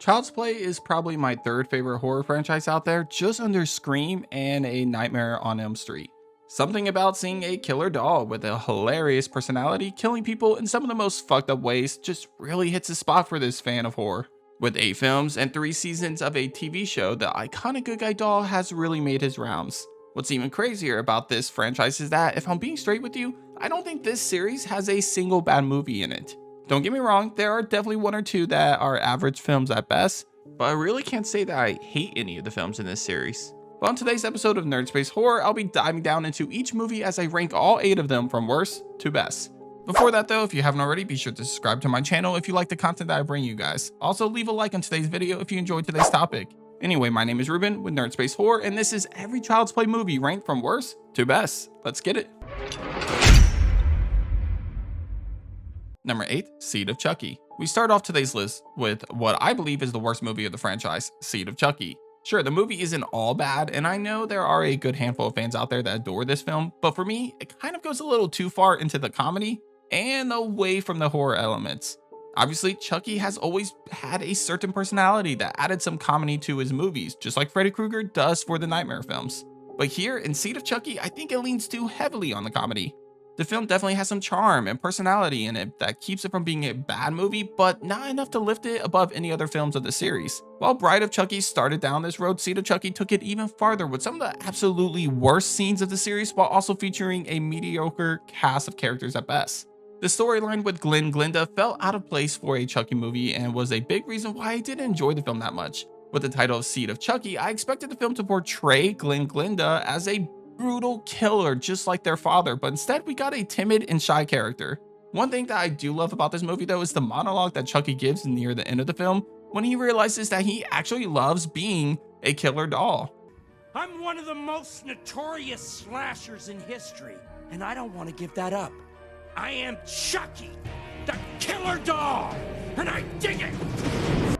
Child's Play is probably my third favorite horror franchise out there, just under Scream and A Nightmare on Elm Street. Something about seeing a killer doll with a hilarious personality killing people in some of the most fucked up ways just really hits a spot for this fan of horror. With 8 films and 3 seasons of a TV show, the iconic good guy doll has really made his rounds. What's even crazier about this franchise is that, if I'm being straight with you, I don't think this series has a single bad movie in it. Don't get me wrong, there are definitely 1 or 2 that are average films at best, but I really can't say that I hate any of the films in this series. But on today's episode of Nerd Space Horror, I'll be diving down into each movie as I rank all 8 of them from worst to best. Before that though, if you haven't already, be sure to subscribe to my channel if you like the content that I bring you guys. Also, leave a like on today's video if you enjoyed today's topic. Anyway, my name is Ruben with Nerd Space Horror, and this is every Child's Play movie ranked from worst to best. Let's get it. Number 8, Seed of Chucky. We start off today's list with what I believe is the worst movie of the franchise, Seed of Chucky. Sure, the movie isn't all bad, and I know there are a good handful of fans out there that adore this film, but for me, it kind of goes a little too far into the comedy and away from the horror elements. Obviously, Chucky has always had a certain personality that added some comedy to his movies, just like Freddy Krueger does for the Nightmare films. But here in Seed of Chucky, I think it leans too heavily on the comedy. The film definitely has some charm and personality in it that keeps it from being a bad movie, but not enough to lift it above any other films of the series. While Bride of Chucky started down this road, Seed of Chucky took it even farther with some of the absolutely worst scenes of the series, while also featuring a mediocre cast of characters at best. The storyline with Glinda felt out of place for a Chucky movie and was a big reason why I didn't enjoy the film that much. With the title of Seed of Chucky, I expected the film to portray Glinda as a brutal killer just like their father, but instead we got a timid and shy character. One thing that I do love about this movie though is the monologue that Chucky gives near the end of the film when he realizes that he actually loves being a killer doll. I'm one of the most notorious slashers in history, and I don't want to give that up. I am Chucky, the killer doll, and I dig it!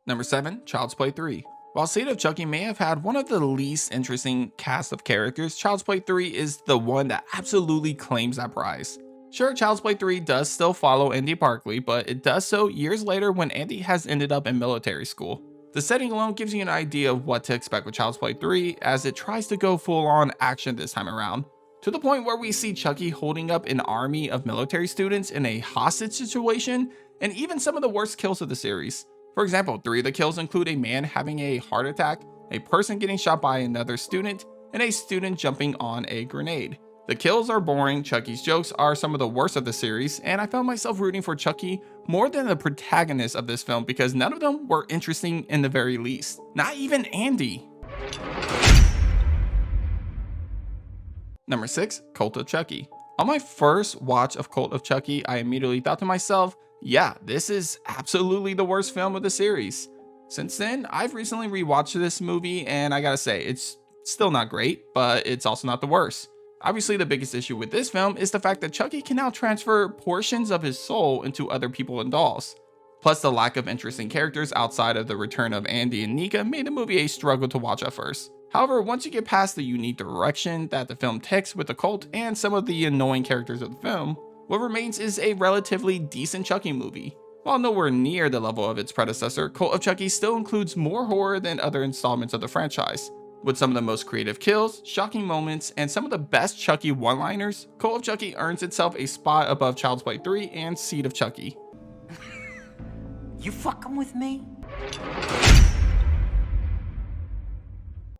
Number 7, Child's Play 3. While Seed of Chucky may have had one of the least interesting cast of characters, Child's Play 3 is the one that absolutely claims that prize. Sure, Child's Play 3 does still follow Andy Barclay, but it does so years later when Andy has ended up in military school. The setting alone gives you an idea of what to expect with Child's Play 3 as it tries to go full on action this time around, to the point where we see Chucky holding up an army of military students in a hostage situation, and even some of the worst kills of the series. For example, 3 of the kills include a man having a heart attack, a person getting shot by another student, and a student jumping on a grenade. The kills are boring, Chucky's jokes are some of the worst of the series, and I found myself rooting for Chucky more than the protagonist of this film because none of them were interesting in the very least. Not even Andy. Number 6, Cult of Chucky. On my first watch of Cult of Chucky, I immediately thought to myself, yeah, this is absolutely the worst film of the series. Since then, I've recently rewatched this movie and I gotta say, it's still not great, but it's also not the worst. Obviously, the biggest issue with this film is the fact that Chucky can now transfer portions of his soul into other people and dolls. Plus, the lack of interesting characters outside of the return of Andy and Nika made the movie a struggle to watch at first. However, once you get past the unique direction that the film takes with the cult and some of the annoying characters of the film, what remains is a relatively decent Chucky movie. While nowhere near the level of its predecessor, Cult of Chucky still includes more horror than other installments of the franchise. With some of the most creative kills, shocking moments, and some of the best Chucky one-liners, Cult of Chucky earns itself a spot above Child's Play 3 and Seed of Chucky. You fucking with me?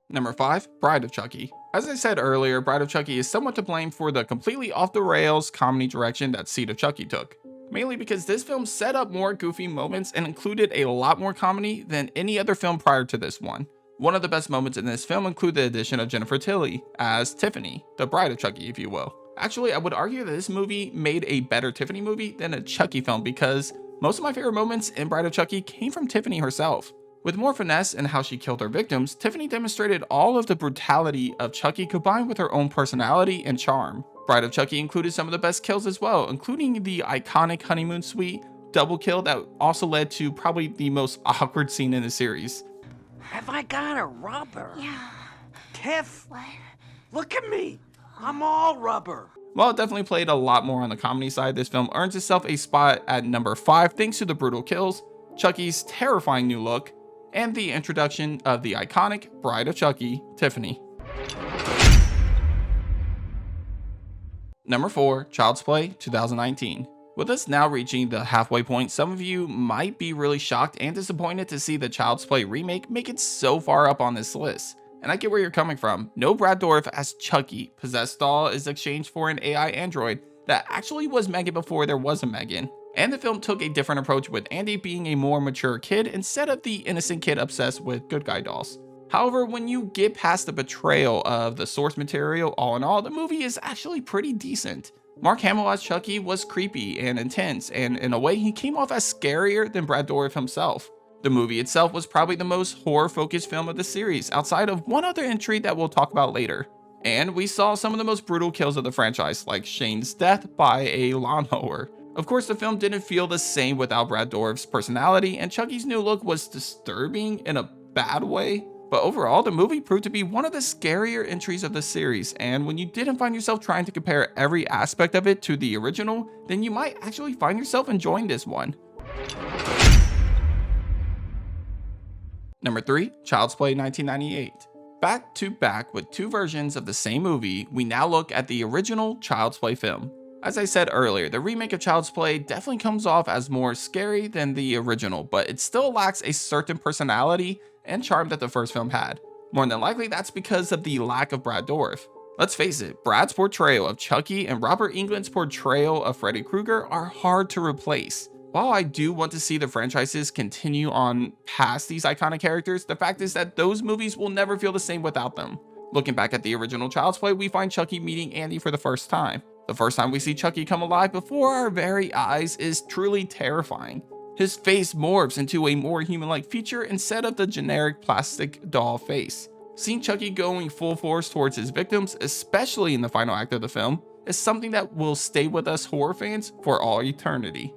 Number 5, Bride of Chucky. As I said earlier, Bride of Chucky is somewhat to blame for the completely off-the-rails comedy direction that Seed of Chucky took. Mainly because this film set up more goofy moments and included a lot more comedy than any other film prior to this one. One of the best moments in this film include the addition of Jennifer Tilly as Tiffany, the Bride of Chucky if you will. Actually, I would argue that this movie made a better Tiffany movie than a Chucky film because most of my favorite moments in Bride of Chucky came from Tiffany herself. With more finesse in how she killed her victims, Tiffany demonstrated all of the brutality of Chucky combined with her own personality and charm. Bride of Chucky included some of the best kills as well, including the iconic honeymoon suite double kill that also led to probably the most awkward scene in the series. Have I got a rubber? Yeah. Tiff, What? look at me. I'm all rubber. While it definitely played a lot more on the comedy side, this film earns itself a spot at number 5 thanks to the brutal kills, Chucky's terrifying new look, and the introduction of the iconic Bride of Chucky, Tiffany. Number 4, Child's Play 2019. With us now reaching the halfway point, some of you might be really shocked and disappointed to see the Child's Play remake make it so far up on this list. And I get where you're coming from. No Brad Dourif as Chucky. Possessed doll is exchanged for an AI android that actually was Megan before there was a Megan. And the film took a different approach with Andy being a more mature kid instead of the innocent kid obsessed with good guy dolls. However, when you get past the betrayal of the source material, all in all, the movie is actually pretty decent. Mark Hamill as Chucky was creepy and intense, and in a way he came off as scarier than Brad Dourif himself. The movie itself was probably the most horror-focused film of the series, outside of one other entry that we'll talk about later. And we saw some of the most brutal kills of the franchise, like Shane's death by a lawnmower. Of course, the film didn't feel the same without Brad Dourif's personality, and Chucky's new look was disturbing in a bad way. But overall, the movie proved to be one of the scarier entries of the series, and when you didn't find yourself trying to compare every aspect of it to the original, then you might actually find yourself enjoying this one. Number 3, Child's Play 1998. Back to back with two versions of the same movie, we now look at the original Child's Play film. As I said earlier, the remake of Child's Play definitely comes off as more scary than the original, but it still lacks a certain personality and charm that the first film had. More than likely, that's because of the lack of Brad Dourif. Let's face it, Brad's portrayal of Chucky and Robert Englund's portrayal of Freddy Krueger are hard to replace. While I do want to see the franchises continue on past these iconic characters, the fact is that those movies will never feel the same without them. Looking back at the original Child's Play, we find Chucky meeting Andy for the first time. The first time we see Chucky come alive before our very eyes is truly terrifying. His face morphs into a more human-like feature instead of the generic plastic doll face. Seeing Chucky going full force towards his victims, especially in the final act of the film, is something that will stay with us horror fans for all eternity.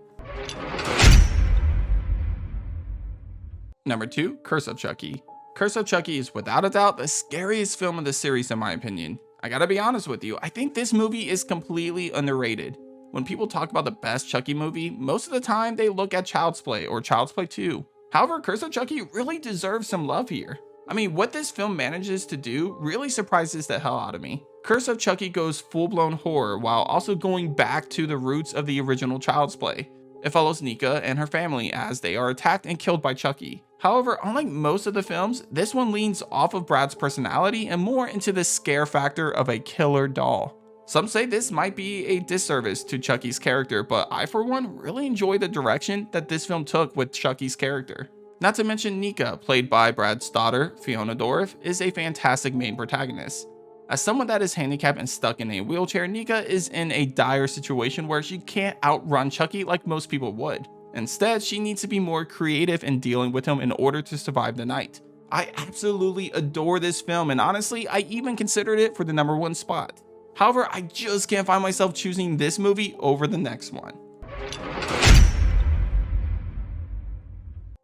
Number 2, Curse of Chucky. Curse of Chucky is without a doubt the scariest film of the series in my opinion. I gotta be honest with you, I think this movie is completely underrated. When people talk about the best Chucky movie, most of the time they look at Child's Play or Child's Play 2. However, Curse of Chucky really deserves some love here. I mean, what this film manages to do really surprises the hell out of me. Curse of Chucky goes full-blown horror while also going back to the roots of the original Child's Play. It follows Nika and her family as they are attacked and killed by Chucky. However, unlike most of the films, this one leans off of Brad's personality and more into the scare factor of a killer doll. Some say this might be a disservice to Chucky's character, but I for one really enjoy the direction that this film took with Chucky's character. Not to mention Nika, played by Brad's daughter, Fiona Dourif, is a fantastic main protagonist. As someone that is handicapped and stuck in a wheelchair, Nika is in a dire situation where she can't outrun Chucky like most people would. Instead, she needs to be more creative in dealing with him in order to survive the night. I absolutely adore this film, and honestly, I even considered it for the number 1 spot. However, I just can't find myself choosing this movie over the next one.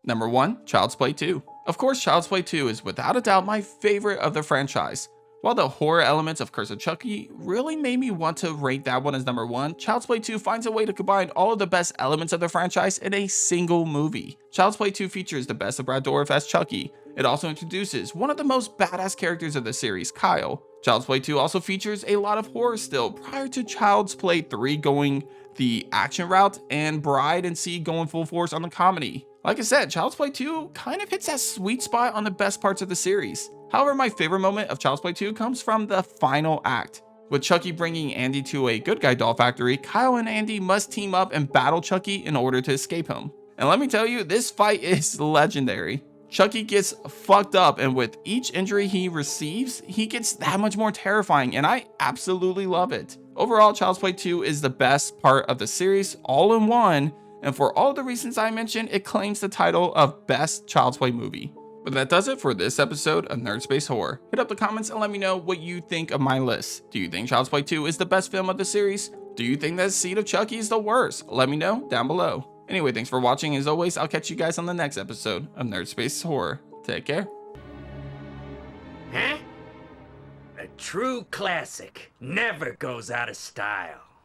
Number 1, Child's Play 2. Of course, Child's Play 2 is without a doubt my favorite of the franchise. While the horror elements of Curse of Chucky really made me want to rate that one as number 1, Child's Play 2 finds a way to combine all of the best elements of the franchise in a single movie. Child's Play 2 features the best of Brad Dourif as Chucky. It also introduces one of the most badass characters of the series, Kyle. Child's Play 2 also features a lot of horror still, prior to Child's Play 3 going the action route and Bride and C going full force on the comedy. Like I said, Child's Play 2 kind of hits that sweet spot on the best parts of the series. However, my favorite moment of Child's Play 2 comes from the final act. With Chucky bringing Andy to a good guy doll factory, Kyle and Andy must team up and battle Chucky in order to escape him. And let me tell you, this fight is legendary. Chucky gets fucked up, and with each injury he receives, he gets that much more terrifying, and I absolutely love it. Overall, Child's Play 2 is the best part of the series all in one, and for all the reasons I mentioned, it claims the title of Best Child's Play Movie. But that does it for this episode of Nerd Space Horror. Hit up the comments and let me know what you think of my list. Do you think Child's Play 2 is the best film of the series? Do you think that Seed of Chucky is the worst? Let me know down below. Anyway, thanks for watching. As always, I'll catch you guys on the next episode of Nerd Space Horror. Take care. Huh? A true classic never goes out of style.